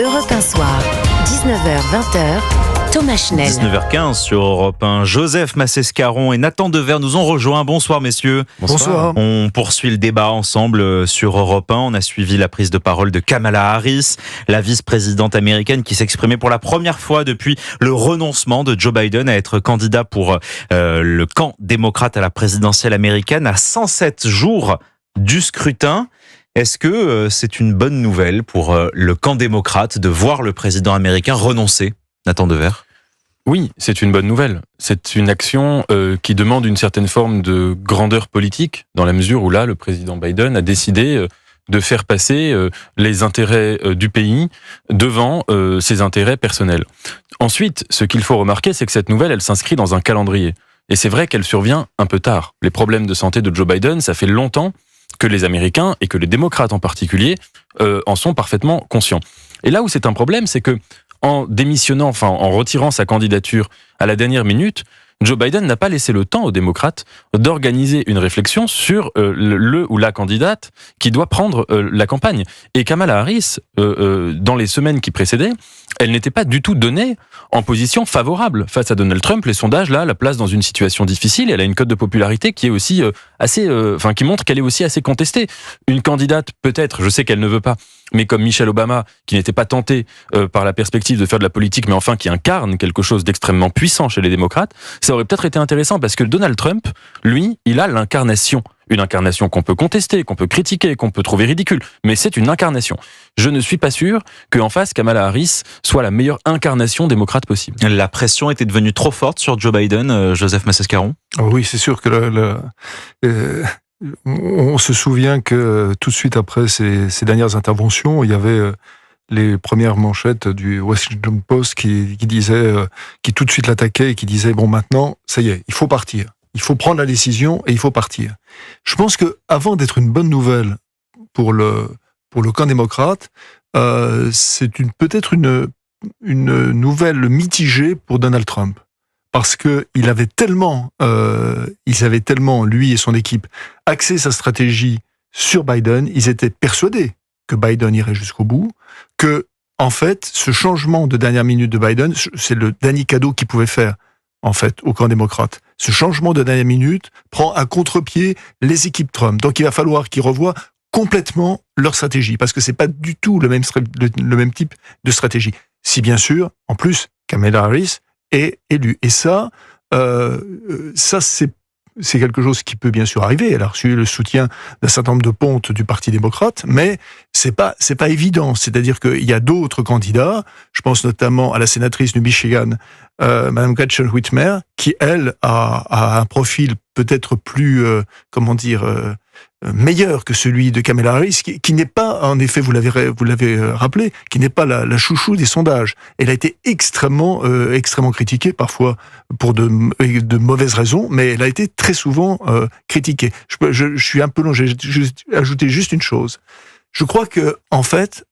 Europe 1 Soir, 19h-20h, Thomas Schnell. 19h15 sur Europe 1. Joseph Massescaron et Nathan Dever nous ont rejoints. Bonsoir messieurs. Bonsoir. On poursuit le débat ensemble sur Europe 1. On a suivi la prise de parole de Kamala Harris, la vice-présidente américaine qui s'exprimait pour la première fois depuis le renoncement de Joe Biden à être candidat pour le camp démocrate à la présidentielle américaine à 107 jours du scrutin. Est-ce que c'est une bonne nouvelle pour le camp démocrate de voir le président américain renoncer, Nathan Dever ? Oui, c'est une bonne nouvelle. C'est une action qui demande une certaine forme de grandeur politique, dans la mesure où là, le président Biden a décidé de faire passer les intérêts du pays devant ses intérêts personnels. Ensuite, ce qu'il faut remarquer, c'est que cette nouvelle, elle s'inscrit dans un calendrier. Et c'est vrai qu'elle survient un peu tard. Les problèmes de santé de Joe Biden, ça fait longtemps que les Américains, et que les démocrates en particulier, en sont parfaitement conscients. Et là où c'est un problème, c'est que en démissionnant, en retirant sa candidature à la dernière minute, Joe Biden n'a pas laissé le temps aux démocrates d'organiser une réflexion sur le ou la candidate qui doit prendre la campagne. Et Kamala Harris, dans les semaines qui précédaient, elle n'était pas du tout donnée en position favorable face à Donald Trump. Les sondages, là, la place dans une situation difficile. Elle a une cote de popularité qui est aussi qui montre qu'elle est aussi assez contestée. Une candidate, peut-être, je sais qu'elle ne veut pas, mais comme Michelle Obama, qui n'était pas tentée par la perspective de faire de la politique, mais enfin qui incarne quelque chose d'extrêmement puissant chez les démocrates, ça aurait peut-être été intéressant parce que Donald Trump, lui, il a l'incarnation. Une incarnation qu'on peut contester, qu'on peut critiquer, qu'on peut trouver ridicule, mais c'est une incarnation. Je ne suis pas sûr qu'en face, Kamala Harris soit la meilleure incarnation démocrate possible. La pression était devenue trop forte sur Joe Biden, Joseph Massescaron ? Oui, c'est sûr que on se souvient que tout de suite après ces dernières interventions, il y avait les premières manchettes du Washington Post qui disait, qui tout de suite l'attaquait et qui disait bon maintenant, ça y est, il faut partir. Il faut prendre la décision et il faut partir. Je pense que avant d'être une bonne nouvelle pour le camp démocrate, c'est peut-être une nouvelle mitigée pour Donald Trump, parce que ils avaient tellement lui et son équipe axé sa stratégie sur Biden, ils étaient persuadés que Biden irait jusqu'au bout, que en fait ce changement de dernière minute de Biden, c'est le dernier cadeau qu'il pouvait faire en fait au camp démocrate. Ce changement de dernière minute prend à contre-pied les équipes Trump. Donc il va falloir qu'ils revoient complètement leur stratégie, parce que c'est pas du tout le même type de stratégie. Si bien sûr, en plus, Kamala Harris est élue. Et ça c'est quelque chose qui peut bien sûr arriver. Elle a reçu le soutien d'un certain nombre de pontes du Parti démocrate, mais c'est pas évident. C'est-à-dire qu'il y a d'autres candidats. Je pense notamment à la sénatrice du Michigan, Madame Gretchen Whitmer, qui elle a un profil peut-être plus meilleur que celui de Kamala Harris, qui n'est pas, en effet, vous l'avez rappelé, qui n'est pas la chouchou des sondages. Elle a été extrêmement critiquée, parfois pour de mauvaises raisons, mais elle a été très souvent critiquée. Je suis un peu long, j'ai ajouté juste une chose. Je crois que, en fait,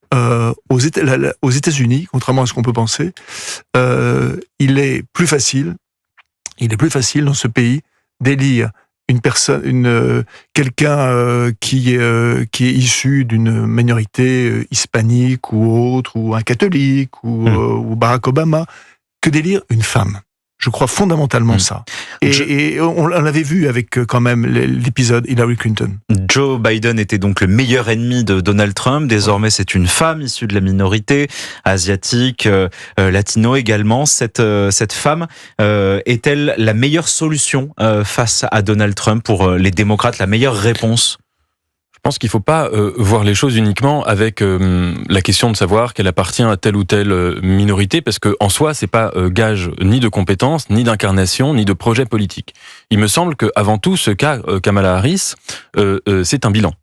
aux États-Unis, contrairement à ce qu'on peut penser, il est plus facile dans ce pays d'élire quelqu'un qui est issu d'une minorité hispanique ou autre, ou un catholique, ou Barack Obama, que d'élire une femme. Je crois fondamentalement ça. Et on l'avait vu avec quand même l'épisode Hillary Clinton. Joe Biden était donc le meilleur ennemi de Donald Trump. Désormais, c'est une femme issue de la minorité, asiatique, latino également. Cette femme est-elle la meilleure solution face à Donald Trump pour les démocrates, la meilleure réponse ? Je pense qu'il ne faut pas voir les choses uniquement avec la question de savoir qu'elle appartient à telle ou telle minorité, parce qu'en soi, c'est pas gage ni de compétences, ni d'incarnation, ni de projet politique. Il me semble qu'avant tout, ce cas Kamala Harris, c'est un bilan.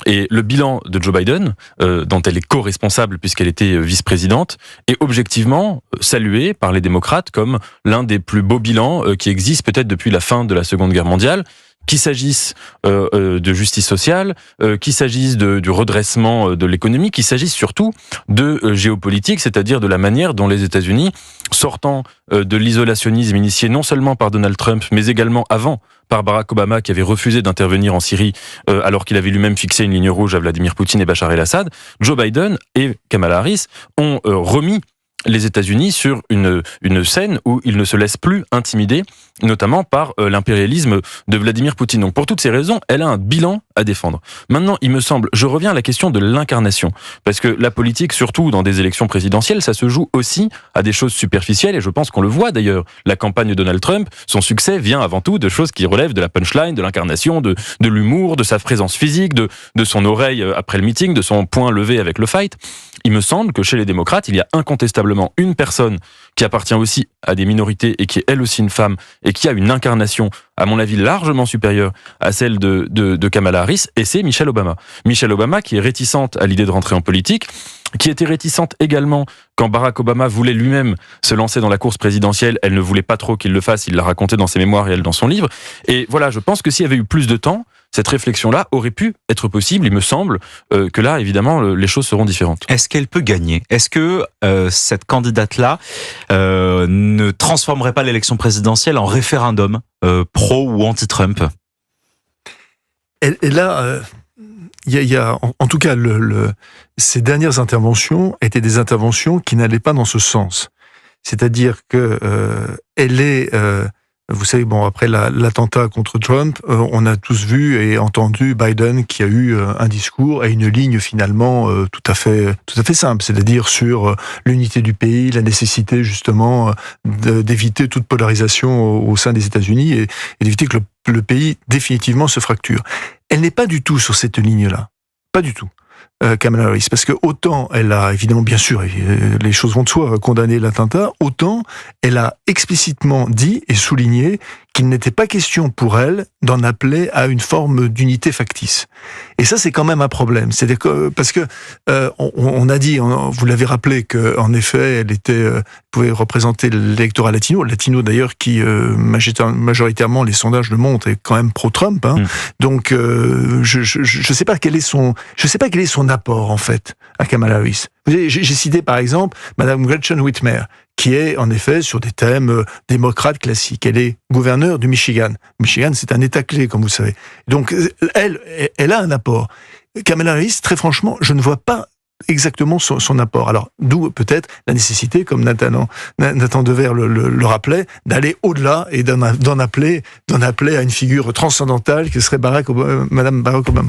Et le bilan de Joe Biden, dont elle est co-responsable puisqu'elle était vice-présidente, est objectivement salué par les démocrates comme l'un des plus beaux bilans qui existent peut-être depuis la fin de la Seconde Guerre mondiale, qu'il s'agisse de justice sociale, qu'il s'agisse du redressement de l'économie, qu'il s'agisse surtout de géopolitique, c'est-à-dire de la manière dont les États-Unis, sortant de l'isolationnisme initié non seulement par Donald Trump, mais également avant par Barack Obama, qui avait refusé d'intervenir en Syrie alors qu'il avait lui-même fixé une ligne rouge à Vladimir Poutine et Bachar el-Assad, Joe Biden et Kamala Harris ont remis les États-Unis sur une scène où ils ne se laissent plus intimider, notamment par l'impérialisme de Vladimir Poutine. Donc pour toutes ces raisons, elle a un bilan à défendre. Maintenant, il me semble, je reviens à la question de l'incarnation, parce que la politique, surtout dans des élections présidentielles, ça se joue aussi à des choses superficielles, et je pense qu'on le voit d'ailleurs. La campagne de Donald Trump, son succès vient avant tout de choses qui relèvent de la punchline, de l'incarnation, de l'humour, de sa présence physique, de son oreille après le meeting, de son poing levé avec le fight. Il me semble que chez les démocrates, il y a incontestablement une personne qui appartient aussi à des minorités et qui est elle aussi une femme et qui a une incarnation, à mon avis, largement supérieure à celle de Kamala Harris, et c'est Michelle Obama. Michelle Obama qui est réticente à l'idée de rentrer en politique, qui était réticente également quand Barack Obama voulait lui-même se lancer dans la course présidentielle. Elle ne voulait pas trop qu'il le fasse, il l'a raconté dans ses mémoires et elle dans son livre. Et voilà, je pense que s'il y avait eu plus de temps, cette réflexion-là aurait pu être possible. Il me semble que là, évidemment, les choses seront différentes. Est-ce qu'elle peut gagner ? Est-ce que cette candidate-là ne transformerait pas l'élection présidentielle en référendum pro ou anti-Trump ? Et là, il y a en tout cas, ces dernières interventions étaient des interventions qui n'allaient pas dans ce sens. C'est-à-dire que elle est... vous savez, bon, après l'attentat contre Trump, on a tous vu et entendu Biden qui a eu un discours et une ligne finalement tout à fait simple, c'est-à-dire sur l'unité du pays, la nécessité justement d'éviter toute polarisation au sein des États-Unis et d'éviter que le pays définitivement se fracture. Elle n'est pas du tout sur cette ligne-là, pas du tout. Kamala Harris, parce que autant elle a évidemment, bien sûr, les choses vont de soi, condamné l'attentat, autant elle a explicitement dit et souligné qu'il n'était pas question pour elle d'en appeler à une forme d'unité factice. Et ça, c'est quand même un problème. C'est parce que on a dit, vous l'avez rappelé, que en effet, elle pouvait représenter l'électorat latino d'ailleurs qui majoritairement les sondages le montrent est quand même pro-Trump. Hein. Donc, je sais pas quel est son apport en fait à Kamala Harris. J'ai cité par exemple Madame Gretchen Whitmer, qui est en effet sur des thèmes démocrates classiques. Elle est gouverneure du Michigan. Michigan, c'est un État clé, comme vous savez. Donc, elle a un apport. Kamala Harris, très franchement, je ne vois pas exactement son apport. Alors, d'où peut-être la nécessité, comme Nathan Dever le rappelait, d'aller au-delà et d'en appeler à une figure transcendantale que serait Madame Barack Obama.